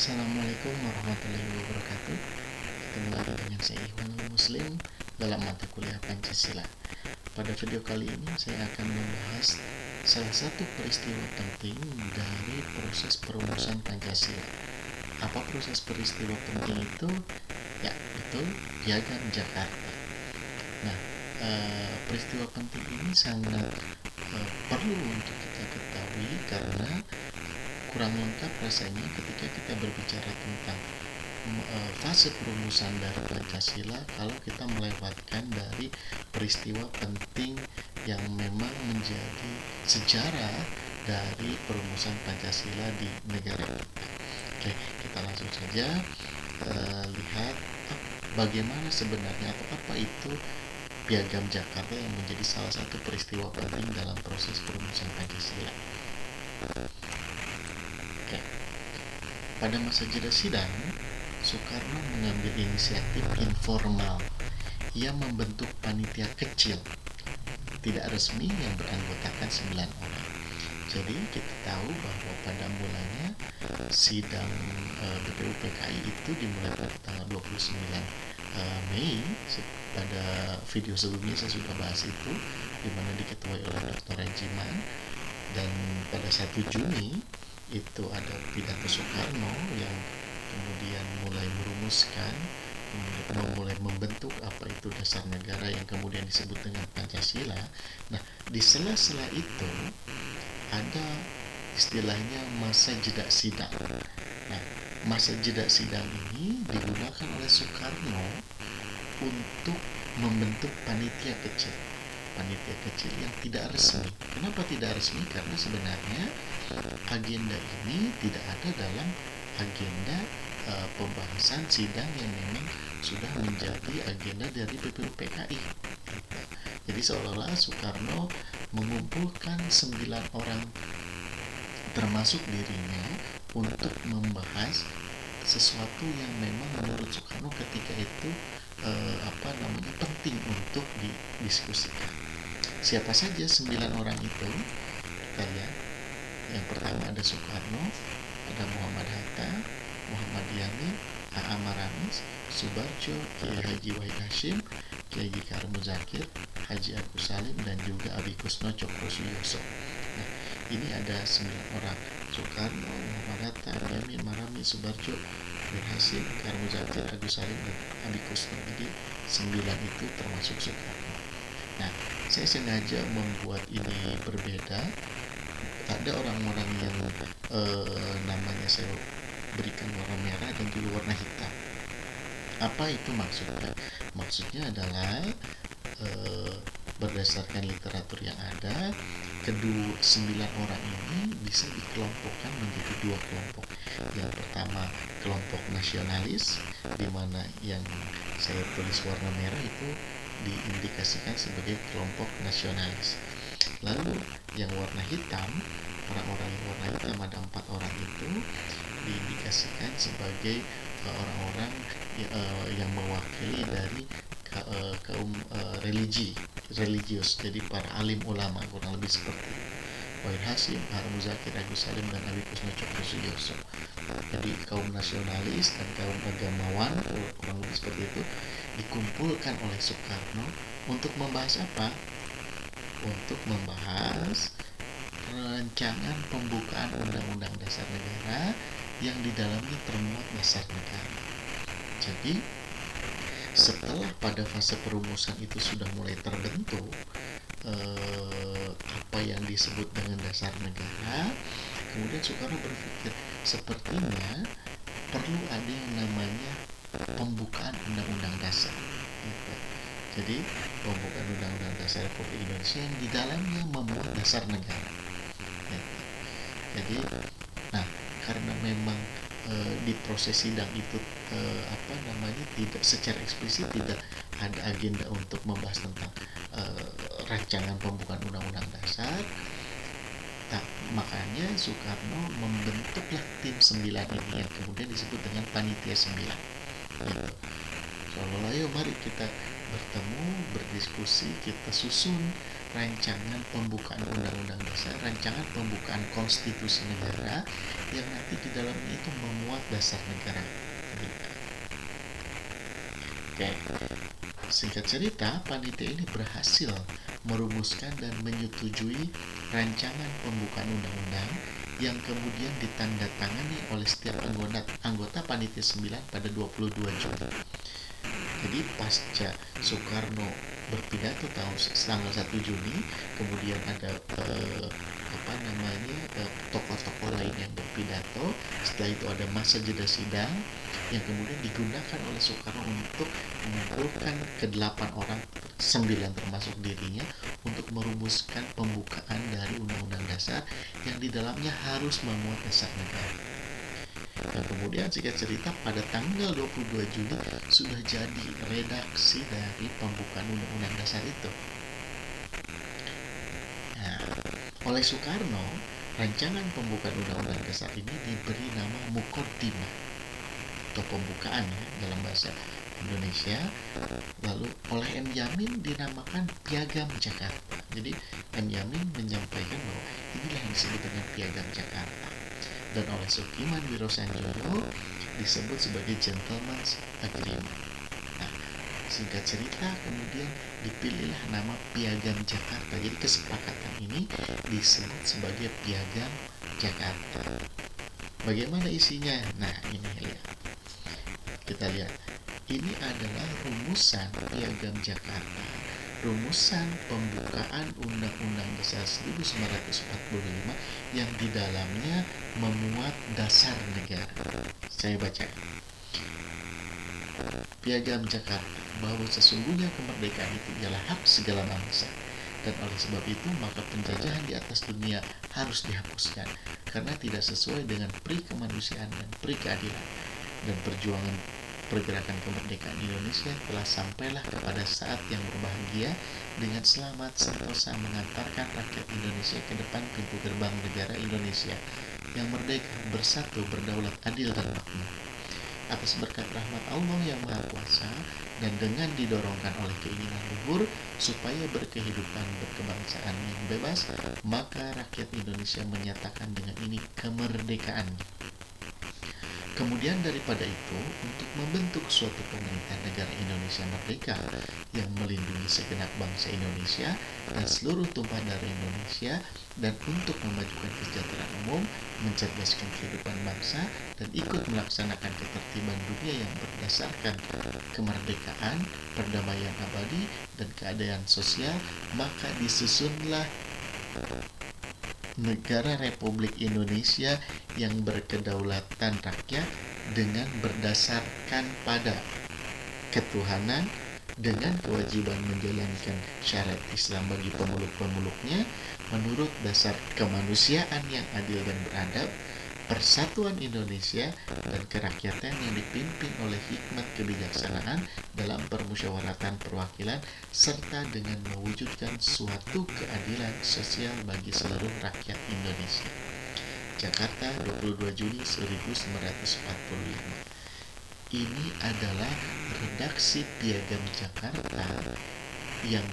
Assalamualaikum warahmatullahi wabarakatuh. Ketemu lagi dengan saya Ikhwanul Muslim dalam mata kuliah Pancasila. Pada video kali ini saya akan membahas salah satu peristiwa penting dari proses perumusan Pancasila. Apa proses peristiwa penting itu? Ya, betul, Piagam Jakarta. Nah, peristiwa penting ini sangat perlu untuk kita ketahui karena kurang lengkap rasanya ketika kita berbicara tentang fase perumusan dari Pancasila kalau kita melewatkan dari peristiwa penting yang memang menjadi sejarah dari perumusan Pancasila di negara kita. Oke, kita langsung saja lihat bagaimana sebenarnya atau apa itu Piagam Jakarta yang menjadi salah satu peristiwa penting dalam proses perumusan Pancasila. Oke. Pada masa jeda sidang, Soekarno mengambil inisiatif informal. Ia membentuk panitia kecil, tidak resmi yang beranggotakan 9 orang. Jadi kita tahu bahwa pada mulanya sidang BPUPKI itu dimulai pada tanggal 29 Mei. Pada video sebelumnya saya sudah bahas itu, di mana diketuai oleh Dr. Regiman. Dan pada 1 Juni itu ada pidato Soekarno yang kemudian mulai merumuskan, mulai membentuk apa itu dasar negara yang kemudian disebut dengan Pancasila. Nah, di sela-sela itu ada istilahnya masa jeda sidang. Nah, masa jeda sidang ini digunakan oleh Soekarno untuk membentuk panitia kecil yang tidak resmi. Kenapa tidak resmi? Karena sebenarnya agenda ini tidak ada dalam agenda pembahasan sidang yang memang sudah menjadi agenda dari BPUPKI. Jadi seolah-olah Soekarno mengumpulkan 9 orang termasuk dirinya untuk membahas sesuatu yang memang menurut Soekarno ketika itu penting untuk didiskusikan. Siapa saja 9 orang itu? Kita lihat. Yang pertama ada Soekarno, ada Muhammad Hatta, Muhammad Yamin, A.A. Maramis, Subarjo, Kiai Haji Wahid Hashim, Kiai Haji Muzakir, Haji Agus Salim, dan juga Abi Kusno Cokrosuyoso. Nah, ini ada 9 orang: Soekarno, Muhammad Hatta, Yamin, Maramis, Subarjo, Wahid Hashim, Kiai Muzakir, Agus Salim, dan Abi Kusno. Jadi 9 itu termasuk Soekarno. Nah, saya sengaja membuat ini berbeda. Ada orang-orang yang namanya saya berikan warna merah dan juga warna hitam. Apa itu maksudnya? Maksudnya adalah berdasarkan literatur yang ada, kedua 9 orang ini bisa dikelompokkan menjadi 2 kelompok. Yang pertama kelompok nasionalis, di mana yang saya tulis warna merah itu diindikasikan sebagai kelompok nasionalis. Lalu yang warna hitam, orang-orang yang warna hitam ada 4 orang itu diindikasikan sebagai orang-orang yang mewakili dari kaum religius, jadi para alim ulama, kurang lebih seperti Wahid Hashim, Harun Muzakir, Agus Salim, dan Abi Kusno Cokrosuyoso. Jadi kaum nasionalis dan kaum agamawan, kurang lebih seperti itu, dikumpulkan oleh Soekarno untuk membahas apa? Untuk membahas rancangan pembukaan Undang-Undang Dasar Negara yang di dalamnya termuat dasar negara. Jadi setelah pada fase perumusan itu sudah mulai terbentuk apa yang disebut dengan dasar negara, kemudian Soekarno berpikir sepertinya perlu ada yang namanya pembukaan Undang-Undang Dasar. Jadi pembukaan Undang-Undang Dasar Republik Indonesia yang di dalamnya memuat dasar negara. Jadi, nah karena memang di proses sidang itu tidak secara eksplisit tidak ada agenda untuk membahas tentang rancangan pembukaan Undang-Undang Dasar. Nah, makanya Soekarno membentuklah tim 9 ini yang kemudian disebut dengan Panitia 9. Gitu. Ayo mari kita bertemu, berdiskusi, kita susun rancangan pembukaan undang-undang dasar, rancangan pembukaan konstitusi negara yang nanti di dalamnya itu memuat dasar negara kita. Oke, singkat cerita, panitia ini berhasil merumuskan dan menyetujui rancangan pembukaan undang-undang yang kemudian ditandatangani oleh setiap anggota panitia 9 pada 22 Juni. Jadi pasca Soekarno berpidato tanggal 1 Juni, kemudian ada tokoh-tokoh lain yang berpidato. Setelah itu ada masa jeda sidang yang kemudian digunakan oleh Soekarno untuk mengumpulkan ke-8 orang, 9 termasuk dirinya, untuk merumuskan pembukaan dari Undang-Undang Dasar yang di dalamnya harus memuat dasar negara. Dan kemudian singkat cerita pada tanggal 22 Juni sudah jadi redaksi dari pembukaan Undang-Undang Dasar itu. Nah, oleh Soekarno, rancangan pembukaan Undang-Undang Dasar ini diberi nama Muqaddimah atau pembukaan ya dalam bahasa Indonesia. Lalu oleh M. Yamin dinamakan Piagam Jakarta. Jadi M. Yamin menyampaikan bahwa inilah yang disebut dengan Piagam Jakarta. Dan oleh Sukiman Wirosanjoyo disebut sebagai Gentleman's Agreement. Nah, singkat cerita kemudian dipilihlah nama Piagam Jakarta. Jadi kesepakatan ini disebut sebagai Piagam Jakarta. Bagaimana isinya? Nah, ini lihat. Kita lihat. Ini adalah rumusan Piagam Jakarta, rumusan pembukaan Undang-Undang Dasar 1945 yang di dalamnya memuat dasar negara. Saya baca. Piagam Jakarta, bahwa sesungguhnya kemerdekaan itu ialah hak segala bangsa, dan oleh sebab itu maka penjajahan di atas dunia harus dihapuskan karena tidak sesuai dengan pri kemanusiaan dan pri keadilan, dan perjuangan pergerakan kemerdekaan Indonesia telah sampailah kepada saat yang berbahagia dengan selamat sentosa mengantarkan rakyat Indonesia ke depan pintu gerbang negara Indonesia yang merdeka, bersatu, berdaulat, adil, dan makmur. Atas berkat rahmat Allah yang Maha Kuasa dan dengan didorongkan oleh keinginan luhur supaya berkehidupan berkebangsaan yang bebas, maka rakyat Indonesia menyatakan dengan ini kemerdekaan. Kemudian daripada itu, untuk membentuk suatu pemerintahan negara Indonesia merdeka yang melindungi segenap bangsa Indonesia dan seluruh tumpah darah Indonesia, dan untuk memajukan kesejahteraan umum, mencerdaskan kehidupan bangsa, dan ikut melaksanakan ketertiban dunia yang berdasarkan kemerdekaan, perdamaian abadi, dan keadaan sosial, maka disusunlah Negara Republik Indonesia yang berkedaulatan rakyat dengan berdasarkan pada ketuhanan, dengan kewajiban menjalankan syariat Islam bagi pemeluk-pemeluknya menurut dasar kemanusiaan yang adil dan beradab, persatuan Indonesia, dan kerakyatan yang dipimpin oleh hikmat kebijaksanaan dalam permusyawaratan perwakilan, serta dengan mewujudkan suatu keadilan sosial bagi seluruh rakyat Indonesia. Jakarta, 22 Juni 1945. Ini adalah redaksi Piagam Jakarta yang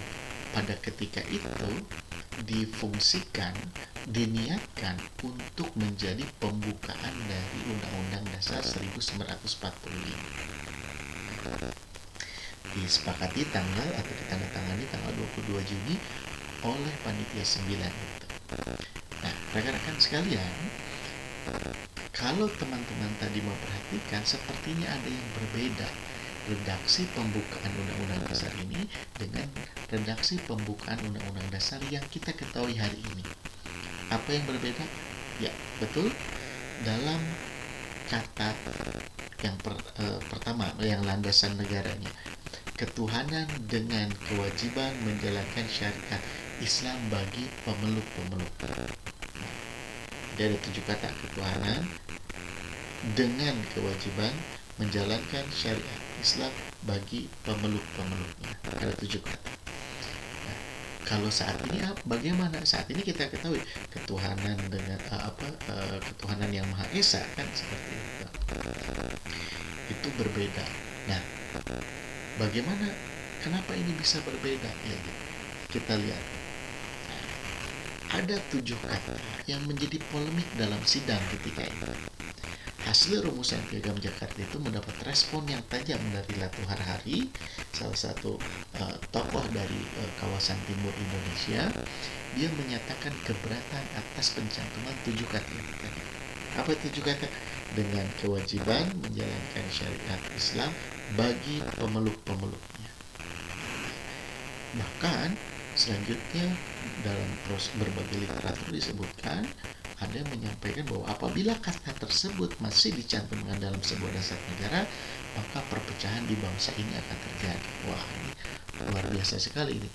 pada ketika itu difungsikan, diniatkan untuk menjadi pembukaan dari Undang-Undang Dasar 1945. Disepakati tanggal atau ditandatangani tanggal 22 Juni oleh panitia 9 itu. Nah, rekan-rekan sekalian, kalau teman-teman tadi memperhatikan, sepertinya ada yang berbeda redaksi pembukaan Undang-Undang Dasar ini dengan redaksi pembukaan Undang-Undang Dasar yang kita ketahui hari ini. Apa yang berbeda? Ya, betul. Dalam kata yang pertama, yang landasan negaranya, ketuhanan dengan kewajiban menjalankan syariat Islam bagi pemeluk-pemeluk. Jadi ada 7 kata: ketuhanan dengan kewajiban menjalankan syariat Islam bagi pemeluk-pemeluknya. Ada 7 kata. Nah, kalau saat ini bagaimana? Saat ini kita ketahui ketuhanan dengan ketuhanan yang Maha Esa, kan seperti itu. Itu berbeda. Nah, bagaimana Kenapa ini bisa berbeda? Ya, kita lihat. Nah, ada 7 kata yang menjadi polemik dalam sidang ketika itu. Hasil rumusan Piagam Jakarta itu mendapat respon yang tajam dari Latuh Harhari, salah satu tokoh dari kawasan timur Indonesia. Dia menyatakan keberatan atas pencantuman 7 kata ini. Apa 7 kata? Dengan kewajiban menjalankan syariat Islam bagi pemeluk-pemeluknya. Bahkan selanjutnya dalam proses berbagai literatur disebutkan, ada yang menyampaikan bahwa apabila kata tersebut masih dicantumkan dalam sebuah dasar negara, maka perpecahan di bangsa ini akan terjadi. Wah, ini luar biasa sekali ini.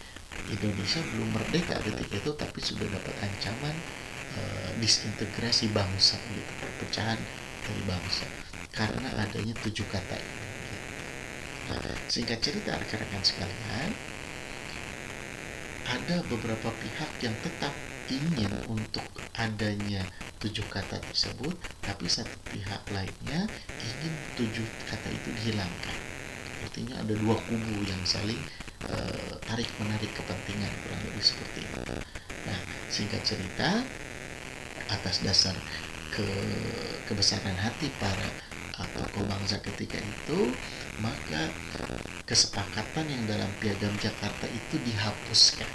Indonesia belum merdeka ketika itu, tapi sudah dapat ancaman disintegrasi bangsa, gitu, perpecahan dari bangsa karena adanya 7 kata ini. Nah, singkat cerita rekan-rekan sekalian, ada beberapa pihak yang tetap ingin untuk adanya 7 kata tersebut, tapi satu pihak lainnya ingin 7 kata itu dihilangkan. Artinya ada dua kubu yang saling tarik menarik kepentingan, kurang lebih seperti itu. Nah, singkat cerita, atas dasar kebesaran hati para tokoh bangsa ketika itu, maka kesepakatan yang dalam Piagam Jakarta itu dihapuskan.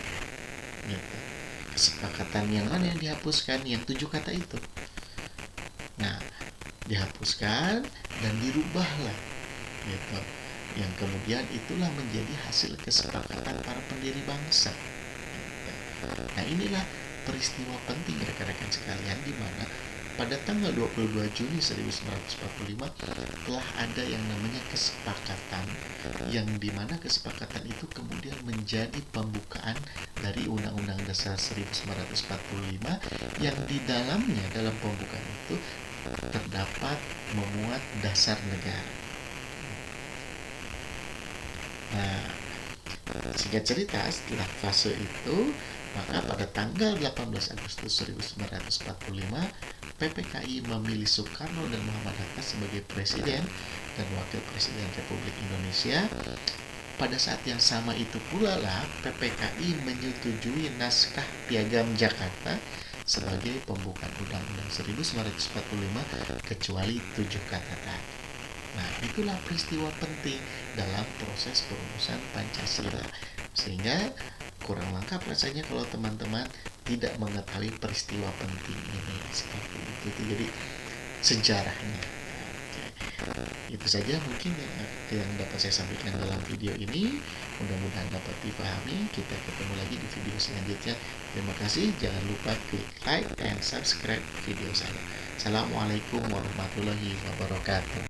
Gitu. Kesepakatan yang mana yang dihapuskan? Yang 7 kata itu. Nah, dihapuskan dan dirubahlah, gitu. Yang kemudian itulah menjadi hasil kesepakatan para pendiri bangsa. Nah, inilah peristiwa penting rekan-rekan sekalian, di mana pada tanggal 22 Juni 1945 telah ada yang namanya kesepakatan, yang dimana kesepakatan itu kemudian menjadi pembukaan dari Undang-Undang Dasar 1945, yang di dalamnya, dalam pembukaan itu terdapat memuat dasar negara. Nah, singkat cerita, setelah fase itu, maka pada tanggal 18 Agustus 1945, PPKI memilih Soekarno dan Muhammad Hatta sebagai Presiden dan Wakil Presiden Republik Indonesia. Pada saat yang sama itu pula lah PPKI menyetujui naskah Piagam Jakarta sebagai pembukaan Undang-Undang 1945 kecuali 7 kata tadi. Nah, itulah peristiwa penting dalam proses perumusan Pancasila. Sehingga kurang lengkap rasanya kalau teman-teman tidak mengetahui peristiwa penting ini seperti itu. Jadi sejarahnya. Oke. Itu saja mungkin yang dapat saya sampaikan dalam video ini. Mudah-mudahan dapat dipahami. Kita ketemu lagi di video selanjutnya. Terima kasih. Jangan lupa klik like dan subscribe video saya. Assalamualaikum warahmatullahi wabarakatuh.